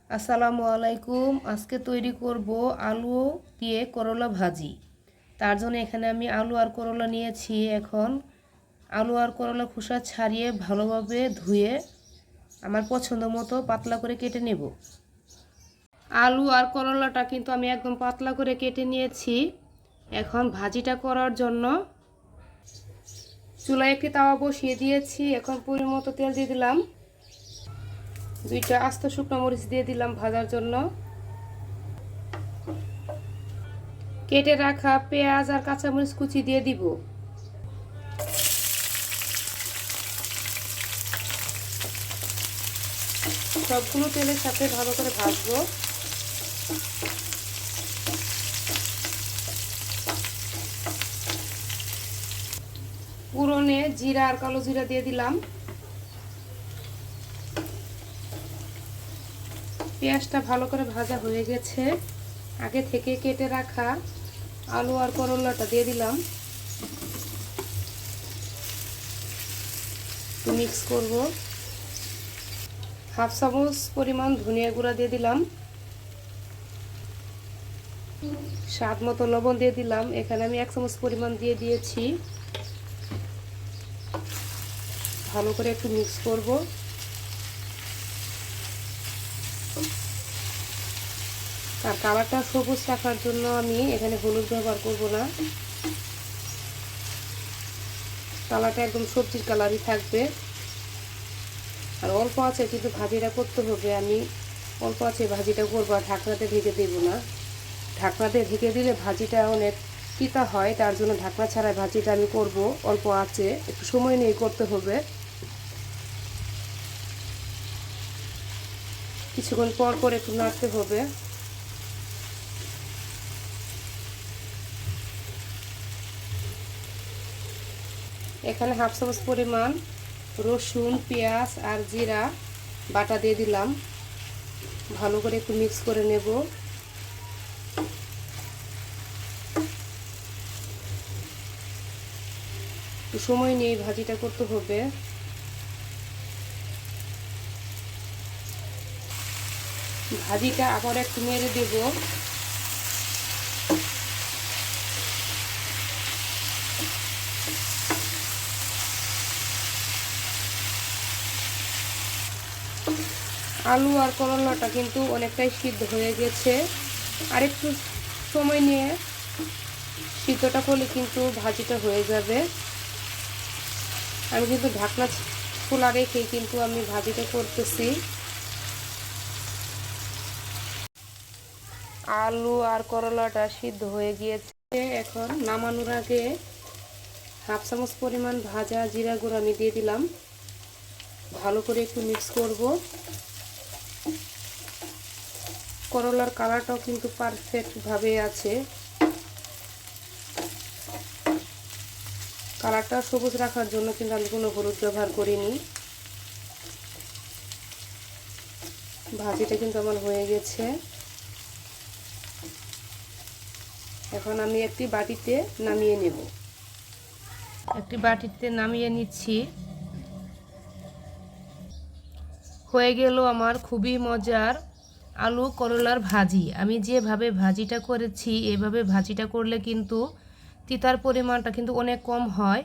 আসসালামু আলাইকুম। আজকে তৈরি করব আলু দিয়ে করলা ভাজি। তার জন্য এখানে আমি আলু আর করলা নিয়েছি। এখন আলু আর করলা খোসা ছাড়িয়ে ভালোভাবে ধুয়ে আমার পছন্দ মতো পাতলা করে কেটে নেব। আলু আর করলাটা কিন্তু আমি একদম পাতলা করে কেটে নিয়েছি। এখন ভাজিটা করার জন্য চুলায় একটি তাওয়া বসিয়ে দিয়েছি। এখন পরিমাণ মতো তেল দিয়ে দিলাম। 2টা আস্ত শুকনো মরিচ দিয়ে দিলাম ভাজার জন্য। কেটে রাখা পেঁয়াজ আর কাঁচামরিচ কুচি দিয়ে দিব। সবগুলো তেলের সাথে ভালো করে ভাজবো। পুরনে জিরা আর কালো জিরা দিয়ে দিলাম। পেঁয়াজটা ভালো করে ভাজা হয়ে গেছে। আগে থেকে কেটে রাখা আলু আর করলাটা দিয়ে দিলাম। মিক্স করব। হাফ চামচ পরিমাণ ধনিয়া গুঁড়া দিয়ে দিলাম। স্বাদ মতো লবণ দিয়ে দিলাম। এখানে আমি 1 চামচ পরিমাণ দিয়ে দিয়েছি। ভালো করে একটু মিক্স করব। আর কালারটা সবুজ রাখার জন্য আমি এখানে হলুদ ব্যবহার করব না। কালারটা একদম সবজির কালারই থাকবে। আর অল্প আছে কিন্তু ভাজিটা করতে হবে। আমি অল্প আছে ভাজিটা করবো, আর ঢাকনাতে ঢেকে দেব না। ঢাকনাতে ঢেকে দিলে ভাজিটা অনেক তিতা হয়, তার জন্য ঢাকনা ছাড়া ভাজিটা আমি করব। অল্প আছে, একটু সময় নিয়ে করতে হবে। কিছুক্ষণ পর পর একটু নাড়তে হবে। এখানে হাফ চামচ পরিমাণ রসুন, পেঁয়াজ আর জিরা বাটা দিয়ে দিলাম। ভালো করে একটু মিক্স করে নেব। একটু সময় নিয়ে ভাজিটা করতে হবে। ভাজিটা আবার একটু নেড়ে দেব। আলু আর করলাটা কিন্তু অনেকটাই সিদ্ধ হয়ে গেছে। আর একটু সময় নিয়ে সিদ্ধটা করলে কিন্তু ভাজিটা হয়ে যাবে। আমি কিন্তু ঢাকনা খোলা রেখে কিন্তু আমি ভাজিটা করতেছি। আলু আর করলাটা সিদ্ধ হয়ে গিয়েছে। এখন নামানোর আগে হাফ চামচ পরিমাণ ভাজা জিরা গুঁড়ো আমি দিয়ে দিলাম। ভালো করে একটু মিক্স করব। করলার কালারটাও কিন্তু পারফেক্ট ভাবে আছে। কালারটা সবুজ রাখার জন্য কিন্তু আমি কোনো হলুদ ব্যবহার করিনি। ভাজিটা কিন্তু আমার হয়ে গেছে। এখন আমি একটি বাটিতে নামিয়ে নেব। একটি বাটিতে নামিয়ে নিচ্ছি। হয়ে গেল আমার খুবই মজার আলু করলার ভাজি। আমি যেভাবে ভাজিটা করেছি এভাবে ভাজিটা করলে কিন্তু তিতার পরিমাণটা কিন্তু অনেক কম হয়।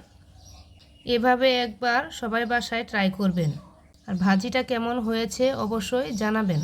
এভাবে একবার সবাই বাসায় ট্রাই করবেন। আর ভাজিটা কেমন হয়েছে অবশ্যই জানাবেন।